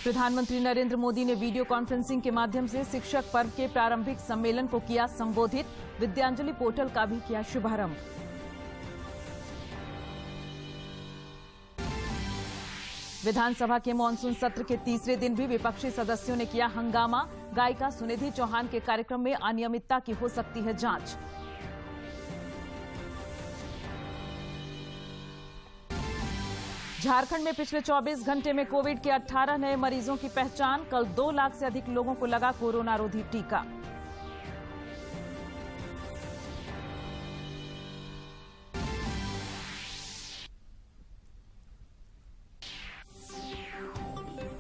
प्रधानमंत्री नरेंद्र मोदी ने video conferencing के माध्यम से शिक्षक पर्व के प्रारंभिक सम्मेलन को किया संबोधित। विद्यांजलि पोर्टल का भी किया शुभारंभ। विधानसभा के मानसून सत्र के तीसरे दिन भी विपक्षी सदस्यों ने किया हंगामा। गायिका सुनिधि चौहान के कार्यक्रम में अनियमितता की हो सकती है जांच। झारखंड में पिछले 24 घंटे में कोविड के 18 नए मरीजों की पहचान। कल 2 लाख से अधिक लोगों को लगा कोरोना रोधी टीका।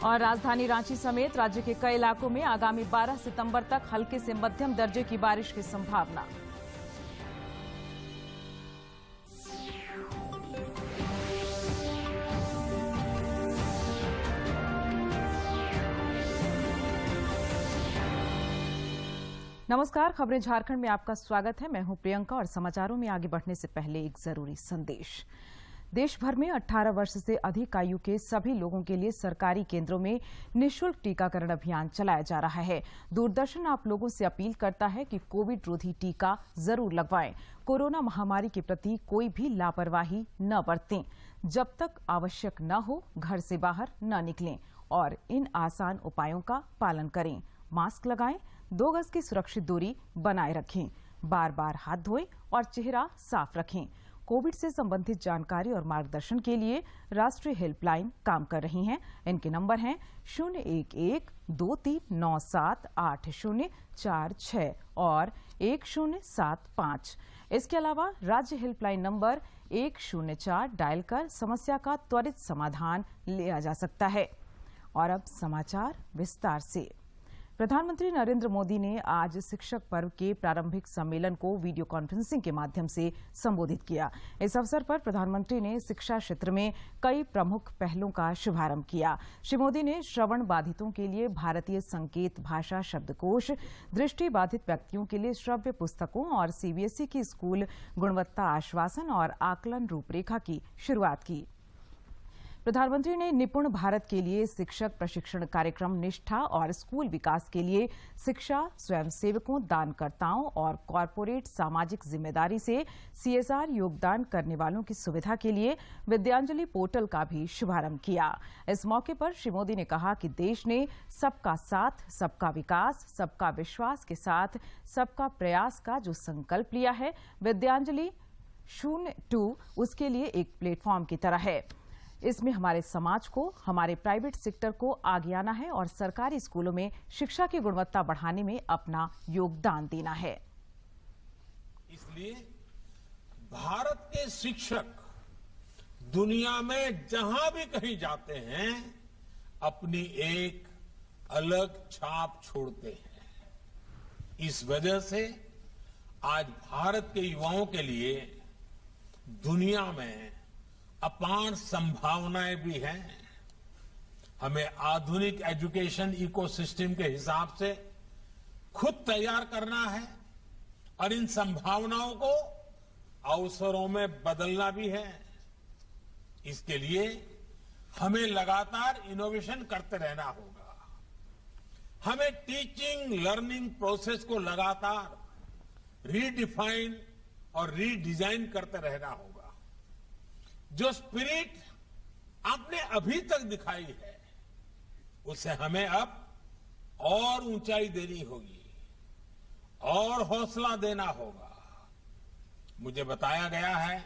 और राजधानी रांची समेत राज्य के कई इलाकों में आगामी 12 सितंबर तक हल्के से मध्यम दर्जे की बारिश की संभावना। नमस्कार, खबरें झारखंड में आपका स्वागत है। मैं हूं प्रियंका और समाचारों में आगे बढ़ने से पहले एक जरूरी संदेश। देश भर में 18 वर्ष से अधिक आयु के सभी लोगों के लिए सरकारी केंद्रों में निःशुल्क टीकाकरण अभियान चलाया जा रहा है। दूरदर्शन आप लोगों से अपील करता है कि कोविड रोधी टीका जरूर लगवाएं। कोरोना महामारी के प्रति कोई भी लापरवाही न बरतें। जब तक आवश्यक न हो घर से बाहर न निकलें और इन आसान उपायों का पालन करें। मास्क लगाएं, 2 गज की सुरक्षित दूरी बनाए रखें, बार बार हाथ धोएं और चेहरा साफ रखें। कोविड से संबंधित जानकारी और मार्गदर्शन के लिए राष्ट्रीय हेल्पलाइन काम कर रही हैं। इनके नंबर हैं 011-2397-8046 और 1075। इसके अलावा राज्य हेल्पलाइन नंबर 104 डायल कर समस्या का त्वरित समाधान लिया जा सकता है। और अब समाचार विस्तार से। प्रधानमंत्री नरेंद्र मोदी ने आज शिक्षक पर्व के प्रारंभिक सम्मेलन को वीडियो कॉन्फ्रेंसिंग के माध्यम से संबोधित किया। इस अवसर पर प्रधानमंत्री ने शिक्षा क्षेत्र में कई प्रमुख पहलों का शुभारंभ किया। श्री मोदी ने श्रवण बाधितों के लिए भारतीय संकेत भाषा शब्दकोश, दृष्टि बाधित व्यक्तियों के लिए श्रव्य पुस्तकों और सीबीएसई की स्कूल गुणवत्ता आश्वासन और आकलन रूपरेखा की शुरुआत की। प्रधानमंत्री ने निपुण भारत के लिए शिक्षक प्रशिक्षण कार्यक्रम निष्ठा और स्कूल विकास के लिए शिक्षा स्वयंसेवकों, दानकर्ताओं और कॉरपोरेट सामाजिक जिम्मेदारी से सीएसआर योगदान करने वालों की सुविधा के लिए विद्यांजलि पोर्टल का भी शुभारंभ किया। इस मौके पर श्री मोदी ने कहा कि देश ने सबका साथ, सबका विकास, सबका विश्वास के साथ सबका प्रयास का जो संकल्प लिया है, विद्यांजलि 02 उसके लिए एक प्लेटफॉर्म की तरह है। इसमें हमारे समाज को, हमारे प्राइवेट सेक्टर को आगे आना है और सरकारी स्कूलों में शिक्षा की गुणवत्ता बढ़ाने में अपना योगदान देना है। इसलिए भारत के शिक्षक दुनिया में जहां भी कहीं जाते हैं अपनी एक अलग छाप छोड़ते हैं। इस वजह से आज भारत के युवाओं के लिए दुनिया में अपार संभावनाएं भी हैं। हमें आधुनिक एजुकेशन इकोसिस्टम के हिसाब से खुद तैयार करना है और इन संभावनाओं को अवसरों में बदलना भी है। इसके लिए हमें लगातार इनोवेशन करते रहना होगा। हमें टीचिंग लर्निंग प्रोसेस को लगातार रीडिफाइन और रीडिजाइन करते रहना होगा। जो स्पिरिट आपने अभी तक दिखाई है उसे हमें अब और ऊंचाई देनी होगी और हौसला देना होगा। मुझे बताया गया है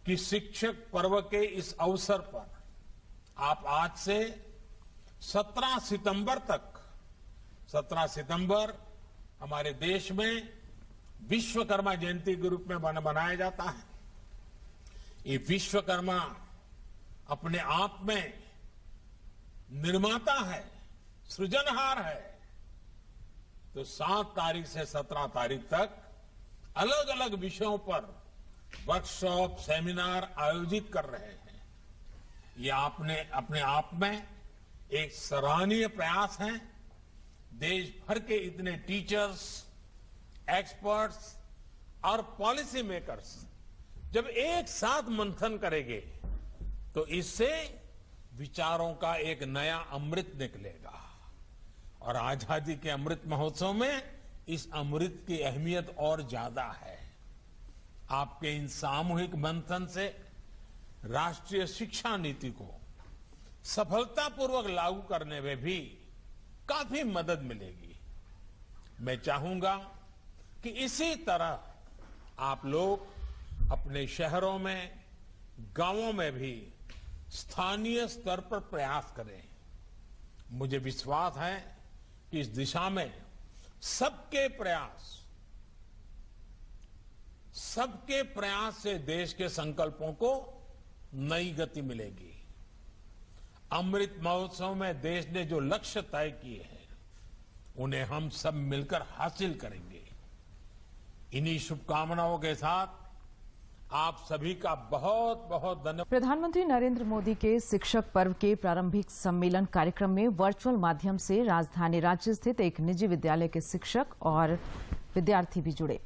कि शिक्षक पर्व के इस अवसर पर आप आज से 17 सितंबर तक, 17 सितंबर हमारे देश में विश्वकर्मा जयंती के रूप में मनाया जाता है। ये विश्वकर्मा अपने आप में निर्माता है, सृजनहार है। तो 7 तारीख से 17 तारीख तक अलग अलग विषयों पर वर्कशॉप, सेमिनार आयोजित कर रहे हैं। ये आपने अपने आप में एक सराहनीय प्रयास है। देश भर के इतने टीचर्स, एक्सपर्ट्स और पॉलिसी मेकर्स जब एक साथ मंथन करेंगे तो इससे विचारों का एक नया अमृत निकलेगा और आजादी के अमृत महोत्सव में इस अमृत की अहमियत और ज्यादा है। आपके इन सामूहिक मंथन से राष्ट्रीय शिक्षा नीति को सफलतापूर्वक लागू करने में भी काफी मदद मिलेगी। मैं चाहूंगा कि इसी तरह आप लोग अपने शहरों में, गांवों में भी स्थानीय स्तर पर प्रयास करें। मुझे विश्वास है कि इस दिशा में सबके प्रयास से देश के संकल्पों को नई गति मिलेगी। अमृत महोत्सव में देश ने जो लक्ष्य तय किए हैं उन्हें हम सब मिलकर हासिल करेंगे। इन्हीं शुभकामनाओं के साथ आप सभी का बहुत बहुत धन्यवाद। प्रधानमंत्री नरेंद्र मोदी के शिक्षक पर्व के प्रारंभिक सम्मेलन कार्यक्रम में वर्चुअल माध्यम से राजधानी रांची स्थित एक निजी विद्यालय के शिक्षक और विद्यार्थी भी जुड़े।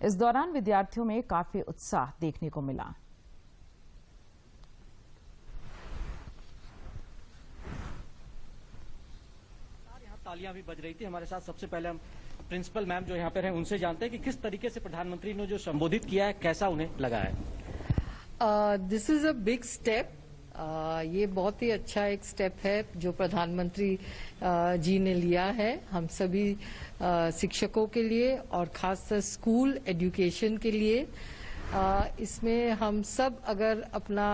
इस दौरान विद्यार्थियों में काफी उत्साह देखने को मिला। यहाँ तालियां भी बज रही थी। हमारे साथ सबसे पहले हम प्रिंसिपल मैम जो यहाँ पर हैं उनसे जानते हैं कि किस तरीके से प्रधानमंत्री ने जो संबोधित किया है कैसा उन्हें लगा है। This is a big step. ये बहुत ही अच्छा एक स्टेप है जो प्रधानमंत्री जी ने लिया है हम सभी शिक्षकों के लिए और खासकर स्कूल एजुकेशन के लिए। इसमें हम सब अगर अपना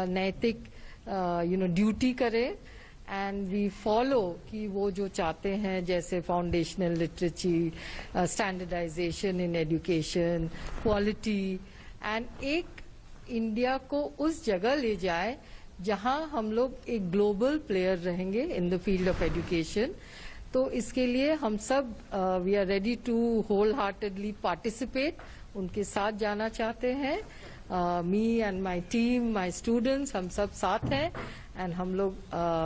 नैतिक ड्यूटी करें एंड वी फॉलो कि वो जो चाहते हैं जैसे foundational literacy, standardisation in education, quality and एक इंडिया को उस जगह ले जाए जहां हम लोग एक ग्लोबल प्लेयर रहेंगे in the field of education. तो इसके लिए हम सब we are ready to wholeheartedly participate, उनके साथ जाना चाहते हैं। Me and my team, my students, हम सब साथ हैं एंड हम लोग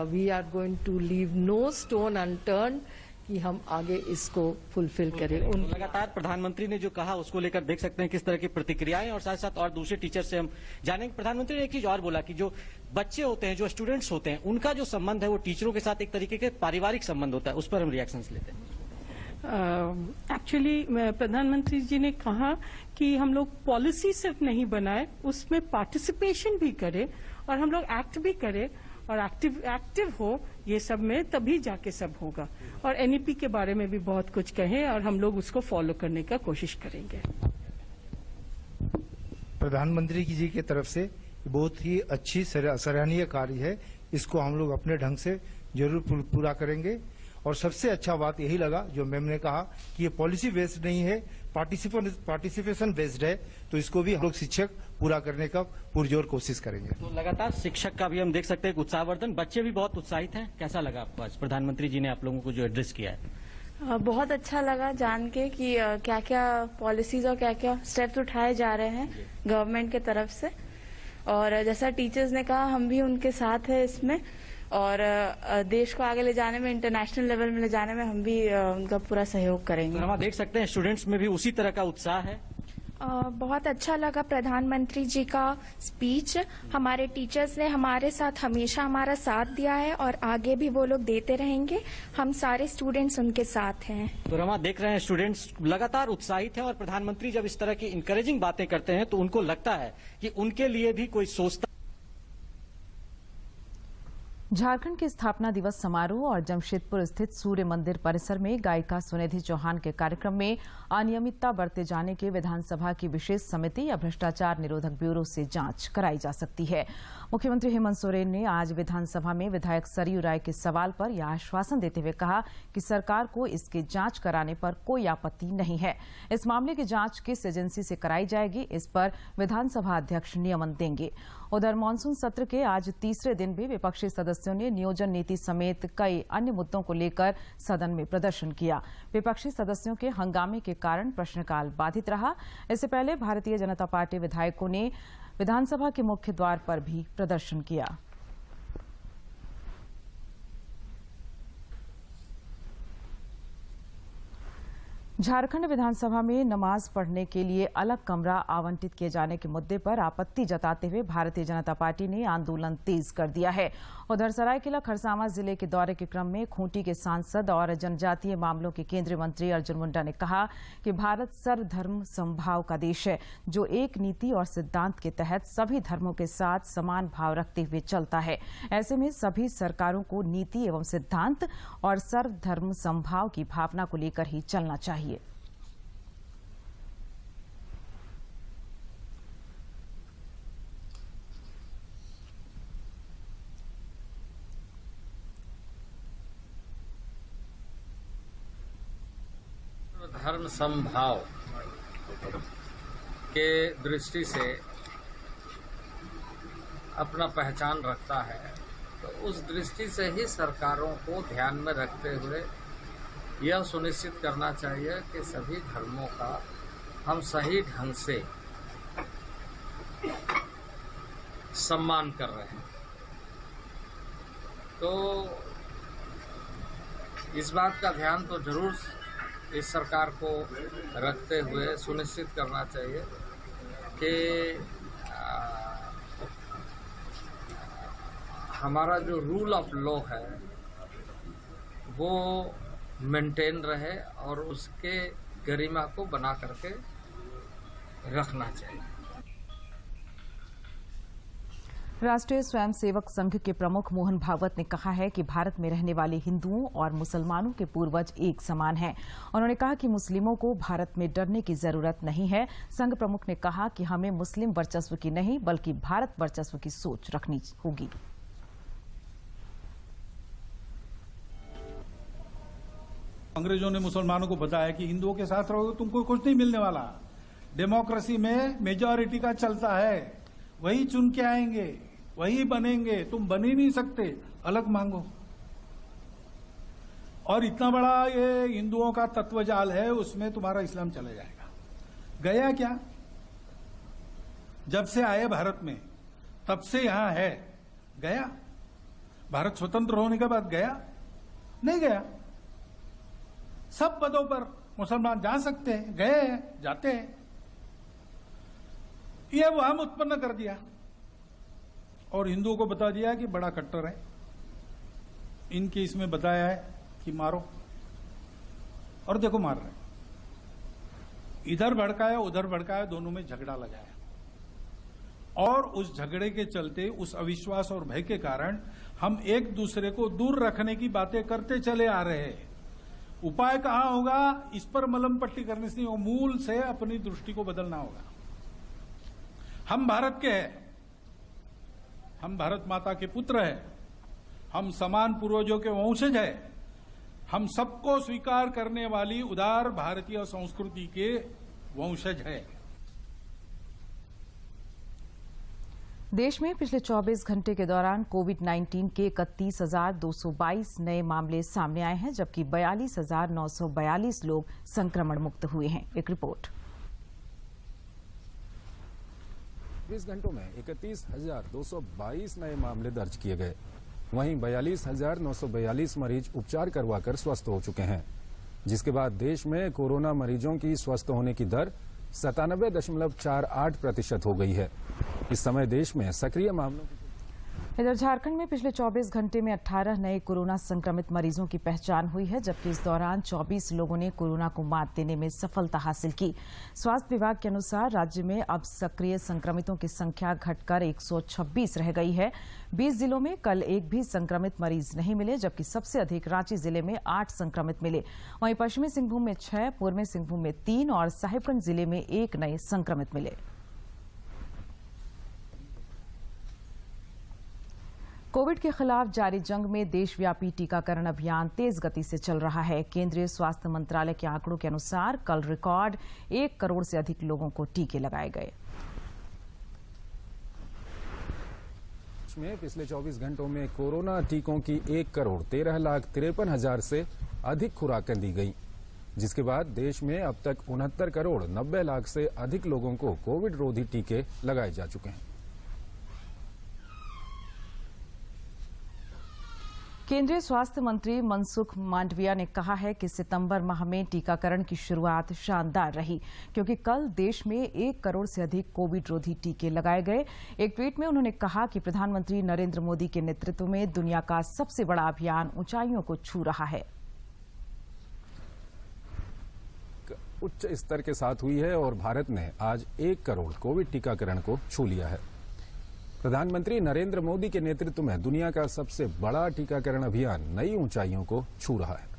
we are going to leave no stone unturn कि हम आगे इसको फुलफिल करें। लगातार प्रधानमंत्री ने जो कहा उसको लेकर देख सकते हैं किस तरह की प्रतिक्रियाएं और साथ साथ और दूसरे टीचर से हम जानेंगे। प्रधानमंत्री ने एक चीज और बोला कि जो बच्चे होते हैं, जो स्टूडेंट्स होते हैं, उनका जो संबंध है वो टीचरों के साथ एक तरीके के पारिवारिक संबंध होता है। उस पर हम रिएक्शंस लेते हैं। एक्चुअली प्रधानमंत्री जी ने कहा कि हम लोग पॉलिसी सिर्फ नहीं बनाए, उसमें पार्टिसिपेशन भी करें और हम लोग एक्ट भी करें और एक्टिव हो ये सब में, तभी जाके सब होगा। और एनईपी के बारे में भी बहुत कुछ कहें और हम लोग उसको फॉलो करने का कोशिश करेंगे। प्रधानमंत्री जी की तरफ से बहुत ही अच्छी सराहनीय कार्य है, इसको हम लोग अपने ढंग से जरूर पूरा करेंगे। और सबसे अच्छा बात यही लगा जो मैम ने कहा कि ये पॉलिसी बेस्ड नहीं है, पार्टिसिपेशन बेस्ड है, तो इसको भी हम लोग शिक्षक पूरा करने का पुरजोर कोशिश करेंगे। तो लगातार शिक्षक का भी हम देख सकते हैं उत्साहवर्धन, बच्चे भी बहुत उत्साहित हैं। कैसा लगा आपको आज प्रधानमंत्री जी ने आप लोगों को जो एड्रेस किया है? बहुत अच्छा लगा जान के कि क्या क्या पॉलिसीज और क्या क्या स्टेप्स उठाए जा रहे हैं गवर्नमेंट के तरफ से। और जैसा टीचर्स ने कहा हम भी उनके साथ हैं इसमें, और देश को आगे ले जाने में, इंटरनेशनल लेवल में ले जाने में हम भी उनका पूरा सहयोग करेंगे। तो हम देख सकते हैं स्टूडेंट्स में भी उसी तरह का उत्साह है। बहुत अच्छा लगा प्रधानमंत्री जी का स्पीच। हमारे टीचर्स ने हमारे साथ हमेशा हमारा साथ दिया है और आगे भी वो लोग देते रहेंगे। हम सारे स्टूडेंट्स उनके साथ हैं। तो रमा देख रहे हैं स्टूडेंट्स लगातार उत्साहित हैं और प्रधानमंत्री जब इस तरह की इंकरेजिंग बातें करते हैं तो उनको लगता है कि उनके लिए भी कोई सोचता। झारखंड के स्थापना दिवस समारोह और जमशेदपुर स्थित सूर्य मंदिर परिसर में गायिका सुनिधि चौहान के कार्यक्रम में अनियमितता बरते जाने के विधानसभा की विशेष समिति या भ्रष्टाचार निरोधक ब्यूरो से जांच कराई जा सकती है। मुख्यमंत्री हेमंत सोरेन ने आज विधानसभा में विधायक सरयू राय के सवाल पर यह आश्वासन देते हुए कहा कि सरकार को इसकी जांच कराने पर कोई आपत्ति नहीं है। इस मामले की जांच किस एजेंसी से कराई जाएगी, इस पर विधानसभा अध्यक्ष नियमन देंगे। उधर मानसून सत्र के आज तीसरे दिन भी विपक्षी सदस्यों ने नियोजन नीति समेत कई अन्य मुद्दों को लेकर सदन में प्रदर्शन किया। विपक्षी सदस्यों के हंगामे के कारण प्रश्नकाल बाधित रहा। इससे पहले भारतीय जनता पार्टी विधायकों ने विधानसभा के मुख्य द्वार पर भी प्रदर्शन किया। झारखंड विधानसभा में नमाज पढ़ने के लिए अलग कमरा आवंटित किए जाने के मुद्दे पर आपत्ति जताते हुए भारतीय जनता पार्टी ने आंदोलन तेज कर दिया है। उधर सरायकेला खरसावां जिले के दौरे के क्रम में खूंटी के सांसद और जनजातीय मामलों के केंद्रीय मंत्री अर्जुन मुंडा ने कहा कि भारत सर्वधर्म समभाव का देश है, जो एक नीति और सिद्धांत के तहत सभी धर्मों के साथ समान भाव रखते हुए चलता है। ऐसे में सभी सरकारों को नीति एवं सिद्धांत और सर्वधर्म समभाव की भावना को लेकर ही चलना चाहिए। धर्म समभाव के दृष्टि से अपना पहचान रखता है, तो उस दृष्टि से ही सरकारों को ध्यान में रखते हुए यह सुनिश्चित करना चाहिए कि सभी धर्मों का हम सही ढंग से सम्मान कर रहे हैं। तो इस बात का ध्यान तो जरूर इस सरकार को रखते हुए सुनिश्चित करना चाहिए कि हमारा जो रूल ऑफ लॉ है वो मेंटेन रहे और उसके गरिमा को बना करके रखना चाहिए। राष्ट्रीय स्वयंसेवक संघ के प्रमुख मोहन भागवत ने कहा है कि भारत में रहने वाले हिंदुओं और मुसलमानों के पूर्वज एक समान हैं। उन्होंने कहा कि मुस्लिमों को भारत में डरने की जरूरत नहीं है। संघ प्रमुख ने कहा कि हमें मुस्लिम वर्चस्व की नहीं बल्कि भारत वर्चस्व की सोच रखनी होगी। अंग्रेजों ने मुसलमानों को बताया कि हिंदुओं के साथ रहोगे तुमको कुछ नहीं मिलने वाला। डेमोक्रेसी में मेजॉरिटी का चलता है, वही चुन के आएंगे, वही बनेंगे, तुम बन ही नहीं सकते, अलग मांगो। और इतना बड़ा ये हिंदुओं का तत्वजाल है, उसमें तुम्हारा इस्लाम चला जाएगा। गया क्या? जब से आए भारत में तब से यहां है, गया? भारत स्वतंत्र होने के बाद गया? नहीं गया। सब पदों पर मुसलमान जा सकते हैं, गए हैं, जाते हैं। ये वहम उत्पन्न कर दिया और हिंदुओं को बता दिया कि बड़ा कट्टर है, इनके इसमें बताया है कि मारो, और देखो मार रहे। इधर भड़काया उधर भड़काया, दोनों में झगड़ा लगाया और उस झगड़े के चलते, उस अविश्वास और भय के कारण हम एक दूसरे को दूर रखने की बातें करते चले आ रहे हैं। उपाय कहां होगा? इस पर मलम पट्टी करने से नहीं, मूल से अपनी दृष्टि को बदलना होगा। हम भारत के हैं, हम भारत माता के पुत्र हैं, हम समान पूर्वजों के वंशज हैं, हम सबको स्वीकार करने वाली उदार भारतीय संस्कृति के वंशज हैं। देश में पिछले 24 घंटे के दौरान कोविड-19 के 31,222 नए मामले सामने आए हैं, जबकि 42,942 लोग संक्रमण मुक्त हुए हैं। एक रिपोर्ट। 24 घंटों में 31,222 नए मामले दर्ज किए गए। वहीं 42,942 मरीज उपचार करवाकर स्वस्थ हो चुके हैं, जिसके बाद देश में कोरोना मरीजों की स्वस्थ होने की दर 97.48% हो गई है। इस समय देश में सक्रिय मामलों की इधर झारखंड में पिछले 24 घंटे में 18 नए कोरोना संक्रमित मरीजों की पहचान हुई है, जबकि इस दौरान 24 लोगों ने कोरोना को मात देने में सफलता हासिल की। स्वास्थ्य विभाग के अनुसार राज्य में अब सक्रिय संक्रमितों की संख्या घटकर 126 रह गई है। 20 जिलों में कल एक भी संक्रमित मरीज नहीं मिले, जबकि सबसे अधिक रांची जिले में 8 संक्रमित मिले। वहीं पश्चिमी सिंहभूम में 6, पूर्वी सिंहभूम में 3 और साहिबगंज जिले में 1 नए संक्रमित मिले। कोविड के खिलाफ जारी जंग में देशव्यापी टीकाकरण अभियान तेज गति से चल रहा है। केंद्रीय स्वास्थ्य मंत्रालय के आंकड़ों के अनुसार कल रिकॉर्ड 1 करोड़ से अधिक लोगों को टीके लगाए गए। में पिछले 24 घंटों में कोरोना टीकों की 1,13,53,000 से अधिक खुराकें दी गई, जिसके बाद देश में अब तक 69,90,00,000 से अधिक लोगों को कोविड रोधी टीके लगाए जा चुके हैं। केंद्रीय स्वास्थ्य मंत्री मनसुख मांडविया ने कहा है कि सितंबर माह में टीकाकरण की शुरुआत शानदार रही, क्योंकि कल देश में 1 करोड़ से अधिक कोविड रोधी टीके लगाए गए। एक ट्वीट में उन्होंने कहा कि प्रधानमंत्री नरेंद्र मोदी के नेतृत्व में दुनिया का सबसे बड़ा अभियान ऊंचाइयों को छू रहा है। उच्च स्तर के साथ हुई है और भारत ने आज 1 करोड़ कोविड टीकाकरण को छू लिया है। प्रधानमंत्री नरेंद्र मोदी के नेतृत्व में दुनिया का सबसे बड़ा टीकाकरण अभियान नई ऊंचाइयों को छू रहा है।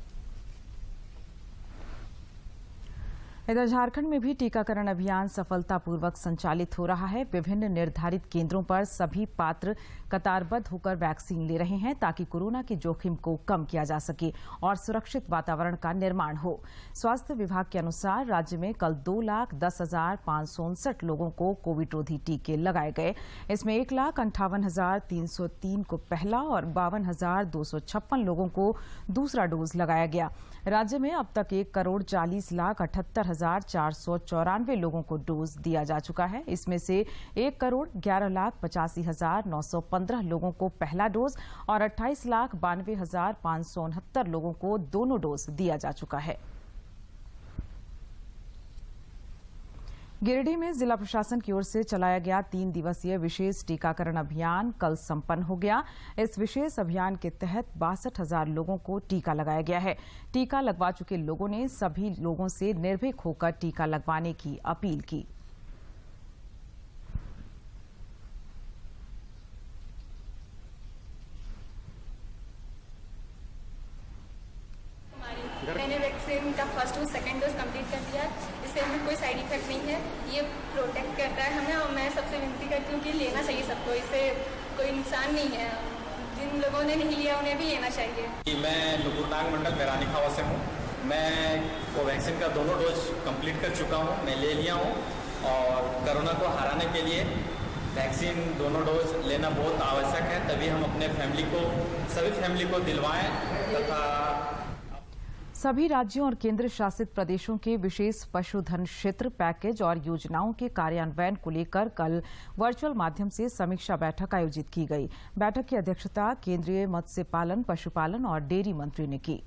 इधर झारखंड में भी टीकाकरण अभियान सफलतापूर्वक संचालित हो रहा है। विभिन्न निर्धारित केंद्रों पर सभी पात्र कतारबद्ध होकर वैक्सीन ले रहे हैं, ताकि कोरोना के जोखिम को कम किया जा सके और सुरक्षित वातावरण का निर्माण हो। स्वास्थ्य विभाग के अनुसार राज्य में कल 2,10,559 लोगों को कोविड रोधी टीके लगाए गए। इसमें 1,58,303 को पहला और 52,256 लोगों को दूसरा डोज लगाया गया। राज्य में अब तक 1,40,78,494 लोगों को डोज दिया जा चुका है। इसमें से 1,11,85,915 लोगों को पहला डोज और 28,92,569 लोगों को दोनों डोज दिया जा चुका है। गिरिडीह में जिला प्रशासन की ओर से चलाया गया 3 दिवसीय विशेष टीकाकरण अभियान कल संपन्न हो गया। इस विशेष अभियान के तहत 62,000 लोगों को टीका लगाया गया है। टीका लगवा चुके लोगों ने सभी लोगों से निर्भीक होकर टीका लगवाने की अपील की। मैंने वैक्सीन का first dose second dose complete कर दिया। इससे हमें कोई साइड इफेक्ट नहीं है, ये प्रोटेक्ट करता है हमें। और मैं सबसे विनती करती हूँ कि लेना चाहिए सबको, इससे कोई नुकसान नहीं है। जिन लोगों ने नहीं लिया उन्हें भी लेना चाहिए। मैं नुपुरनाग मंडल मैरानी खावा से हूँ। मैं कोवैक्सीन का दोनों डोज कंप्लीट कर चुका हूँ, मैं ले लिया हूँ। और कोरोना को हराने के लिए वैक्सीन दोनों डोज लेना बहुत आवश्यक है, तभी हम अपने सभी फैमिली को दिलवाएं। तथा सभी राज्यों और केंद्र शासित प्रदेशों के विशेष पशुधन क्षेत्र पैकेज और योजनाओं के कार्यान्वयन को लेकर कल वर्चुअल माध्यम से समीक्षा बैठक आयोजित की गई। बैठक की अध्यक्षता केंद्रीय मत्स्य पालन, पशुपालन और डेयरी मंत्री ने की।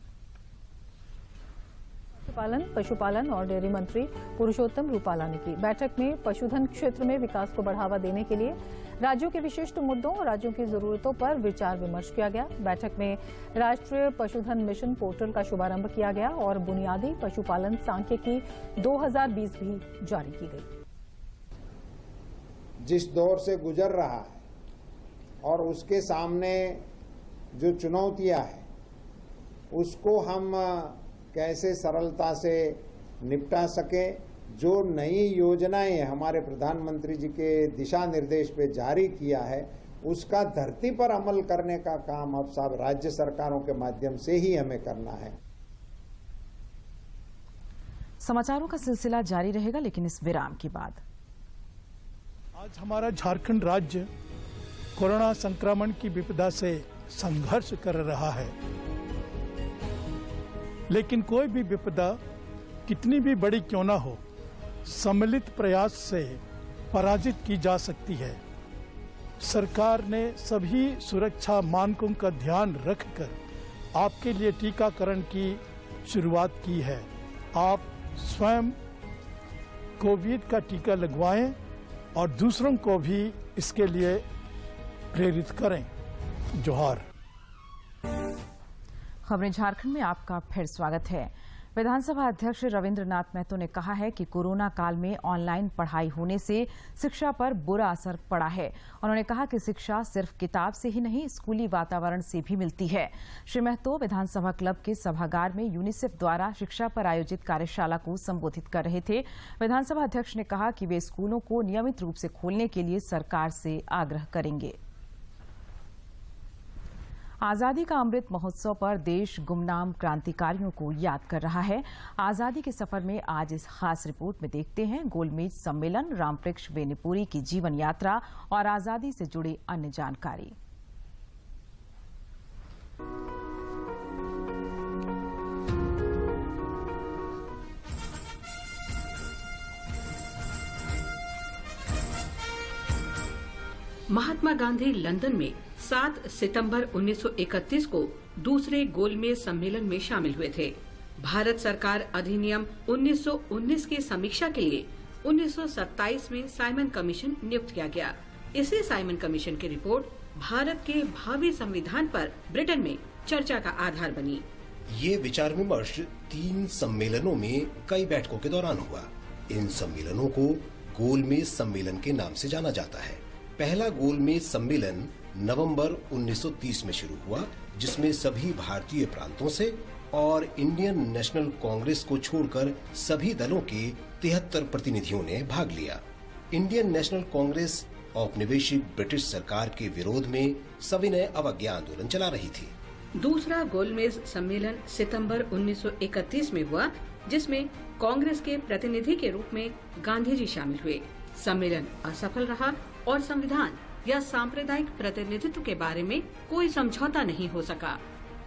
पशुपालन और डेयरी मंत्री पुरुषोत्तम रूपाला ने की। बैठक में पशुधन क्षेत्र में विकास को बढ़ावा देने के लिए राज्यों के विशिष्ट मुद्दों और राज्यों की जरूरतों पर विचार विमर्श किया गया। बैठक में राष्ट्रीय पशुधन मिशन पोर्टल का शुभारंभ किया गया और बुनियादी पशुपालन सांख्यिकी 2020 भी जारी की गई। जिस दौर से गुजर रहा है और उसके सामने जो चुनौतियां हैं, उसको हम कैसे सरलता से निपटा सके। जो नई योजनाएं हमारे प्रधानमंत्री जी के दिशा निर्देश पे जारी किया है, उसका धरती पर अमल करने का काम अब सब राज्य सरकारों के माध्यम से ही हमें करना है। समाचारों का सिलसिला जारी रहेगा, लेकिन इस विराम के बाद। आज हमारा झारखंड राज्य कोरोना संक्रमण की विपदा से संघर्ष कर रहा है, लेकिन कोई भी विपदा कितनी भी बड़ी क्यों ना हो, सम्मिलित प्रयास से पराजित की जा सकती है। सरकार ने सभी सुरक्षा मानकों का ध्यान रखकर आपके लिए टीकाकरण की शुरुआत की है। आप स्वयं कोविड का टीका लगवाएं और दूसरों को भी इसके लिए प्रेरित करें। जोहार। खबरें झारखंड में आपका फिर स्वागत है। विधानसभा अध्यक्ष रविंद्रनाथ महतो ने कहा है कि कोरोना काल में ऑनलाइन पढ़ाई होने से शिक्षा पर बुरा असर पड़ा है। उन्होंने कहा कि शिक्षा सिर्फ किताब से ही नहीं, स्कूली वातावरण से भी मिलती है। श्री महतो विधानसभा क्लब के सभागार में यूनिसेफ द्वारा शिक्षा पर आयोजित कार्यशाला को संबोधित कर रहे थे। विधानसभा अध्यक्ष ने कहा कि वे स्कूलों को नियमित रूप से खोलने के लिए सरकार से आग्रह करेंगे। आजादी का अमृत महोत्सव पर देश गुमनाम क्रांतिकारियों को याद कर रहा है। आजादी के सफर में आज इस खास रिपोर्ट में देखते हैं गोलमेज सम्मेलन, रामवृक्ष बेनीपुरी की जीवन यात्रा और आजादी से जुड़ी अन्य जानकारी। महात्मा गांधी लंदन में 7 सितंबर 1931 को दूसरे गोलमेज सम्मेलन में शामिल हुए थे। भारत सरकार अधिनियम 1919 की समीक्षा के लिए 1927 में साइमन कमीशन नियुक्त किया गया। इसी साइमन कमीशन की रिपोर्ट भारत के भावी संविधान पर ब्रिटेन में चर्चा का आधार बनी। ये विचार विमर्श 3 सम्मेलनों में कई बैठकों के दौरान हुआ। इन सम्मेलनों को गोलमेज सम्मेलन के नाम से जाना जाता है। पहला गोलमेज सम्मेलन नवंबर 1930 में शुरू हुआ, जिसमें सभी भारतीय प्रांतों से और इंडियन नेशनल कांग्रेस को छोड़कर सभी दलों के 73 प्रतिनिधियों ने भाग लिया। इंडियन नेशनल कांग्रेस औपनिवेशिक ब्रिटिश सरकार के विरोध में सविनय अवज्ञा आंदोलन चला रही थी। दूसरा गोलमेज सम्मेलन सितंबर 1931 में हुआ, जिसमें कांग्रेस के प्रतिनिधि के रूप में गांधी जी शामिल हुए। सम्मेलन असफल रहा और संविधान या सांप्रदायिक प्रतिनिधित्व के बारे में कोई समझौता नहीं हो सका।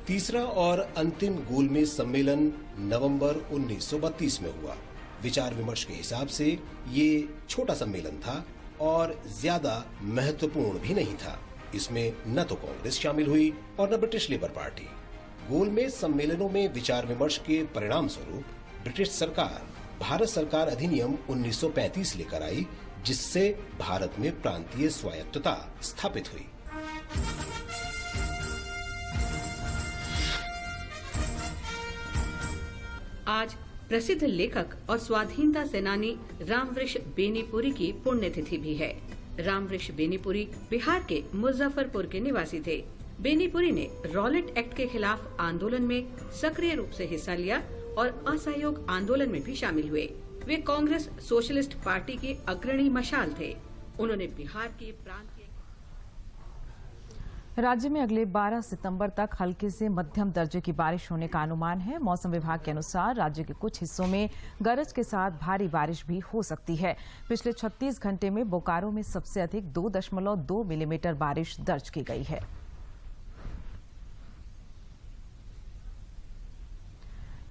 तीसरा और अंतिम गोलमेज सम्मेलन नवंबर 1932 में हुआ। विचार विमर्श के हिसाब से ये छोटा सम्मेलन था और ज्यादा महत्वपूर्ण भी नहीं था। इसमें न तो कांग्रेस शामिल हुई और न ब्रिटिश लेबर पार्टी। गोलमेज सम्मेलनों में विचार विमर्श के परिणाम स्वरूप ब्रिटिश सरकार भारत सरकार अधिनियम 1935 लेकर आई, जिससे भारत में प्रांतीय स्वायत्तता स्थापित हुई। आज प्रसिद्ध लेखक और स्वाधीनता सेनानी रामवृक्ष बेनीपुरी की पुण्यतिथि भी है। रामवृक्ष बेनीपुरी बिहार के मुजफ्फरपुर के निवासी थे। बेनीपुरी ने रॉलेट एक्ट के खिलाफ आंदोलन में सक्रिय रूप से हिस्सा लिया और असहयोग आंदोलन में भी शामिल हुए। वे कांग्रेस सोशलिस्ट पार्टी के अग्रणी मशाल थे। उन्होंने बिहार के प्रांतीय राज्य में अगले 12 सितंबर तक हल्के से मध्यम दर्जे की बारिश होने का अनुमान है। मौसम विभाग के अनुसार राज्य के कुछ हिस्सों में गरज के साथ भारी बारिश भी हो सकती है। पिछले 36 घंटे में बोकारो में सबसे अधिक 2.2 मिलीमीटर बारिश दर्ज की गई है।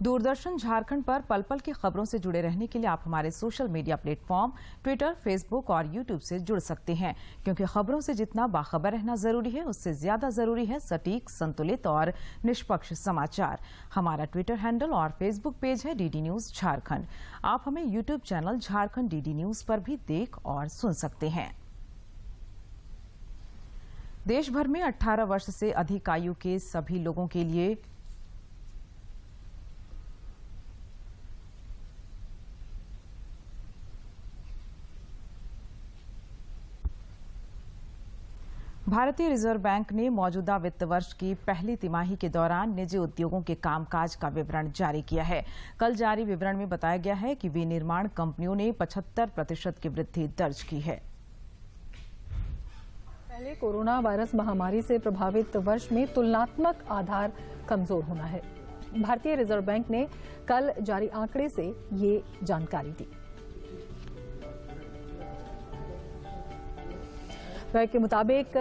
दूरदर्शन झारखंड पर पल पल की खबरों से जुड़े रहने के लिए आप हमारे social media platform Twitter, Facebook और यूट्यूब से जुड़ सकते हैं, क्योंकि खबरों से जितना बाखबर रहना जरूरी है, उससे ज्यादा जरूरी है सटीक, संतुलित और निष्पक्ष समाचार। हमारा ट्विटर हैंडल और फेसबुक पेज है डीडी न्यूज झारखंड। आप हमें YouTube channel Jharkhand DD news पर भी देख और सुन सकते हैं। देश भर में 18 वर्ष से अधिक आयु के सभी लोगों के लिए भारतीय रिजर्व बैंक ने मौजूदा वित्त वर्ष की पहली तिमाही के दौरान निजी उद्योगों के कामकाज का विवरण जारी किया है। कल जारी विवरण में बताया गया है कि विनिर्माण कंपनियों ने 75% की वृद्धि दर्ज की है। पहले कोरोना वायरस महामारी से प्रभावित वर्ष में तुलनात्मक आधार कमजोर होना है। भारतीय रिजर्व बैंक ने कल जारी आंकड़े से ये जानकारी दी। के मुताबिक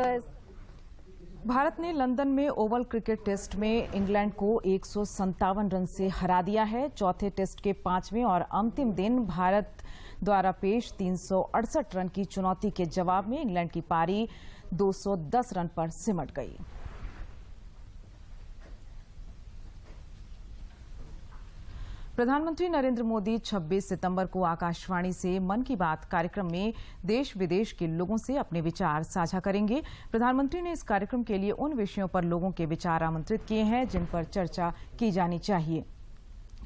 भारत ने लंदन में ओवल क्रिकेट टेस्ट में इंग्लैंड को 157 रन से हरा दिया है। चौथे टेस्ट के 5वें और अंतिम दिन भारत द्वारा पेश 368 रन की चुनौती के जवाब में इंग्लैंड की पारी 210 रन पर सिमट गई। प्रधानमंत्री नरेंद्र मोदी 26 सितंबर को आकाशवाणी से मन की बात कार्यक्रम में देश विदेश के लोगों से अपने विचार साझा करेंगे। प्रधानमंत्री ने इस कार्यक्रम के लिए उन विषयों पर लोगों के विचार आमंत्रित किए हैं जिन पर चर्चा की जानी चाहिए।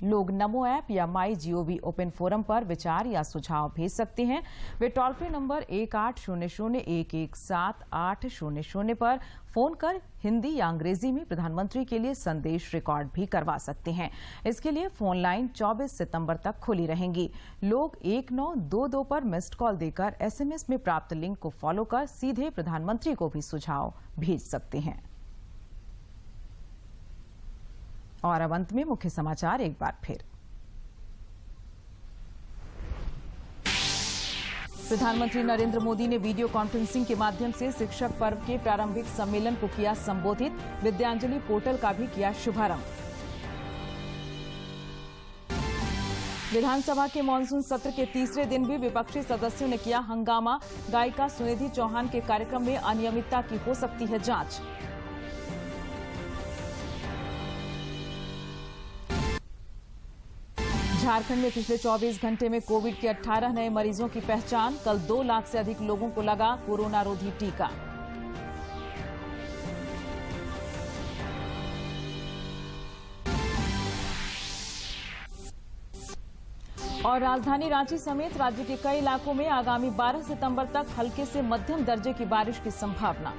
लोग नमो ऐप या माई जीओवी ओपन फोरम पर विचार या सुझाव भेज सकते हैं। वे टोल फ्री नंबर 1800-117-800 पर फोन कर हिंदी या अंग्रेजी में प्रधानमंत्री के लिए संदेश रिकॉर्ड भी करवा सकते हैं। इसके लिए फोन लाइन 24 सितंबर तक खुली रहेंगी। लोग 1922 पर मिस्ड कॉल देकर एसएमएस में प्राप्त लिंक को फॉलो कर सीधे प्रधानमंत्री को भी सुझाव भेज सकते हैं। और अब अंत में मुख्य समाचार एक बार फिर। प्रधानमंत्री नरेंद्र मोदी ने वीडियो कॉन्फ्रेंसिंग के माध्यम से शिक्षक पर्व के प्रारंभिक सम्मेलन को किया संबोधित। विद्यांजलि पोर्टल का भी किया शुभारंभ। विधानसभा के मानसून सत्र के तीसरे दिन भी विपक्षी सदस्यों ने किया हंगामा। गायिका सुनिधि चौहान के कार्यक्रम में अनियमितता की हो सकती है जांच। झारखंड में पिछले 24 घंटे में कोविड के 18 नए मरीजों की पहचान। कल 2 लाख से अधिक लोगों को लगा कोरोना रोधी टीका। और राजधानी रांची समेत राज्य के कई इलाकों में आगामी 12 सितंबर तक हल्के से मध्यम दर्जे की बारिश की संभावना।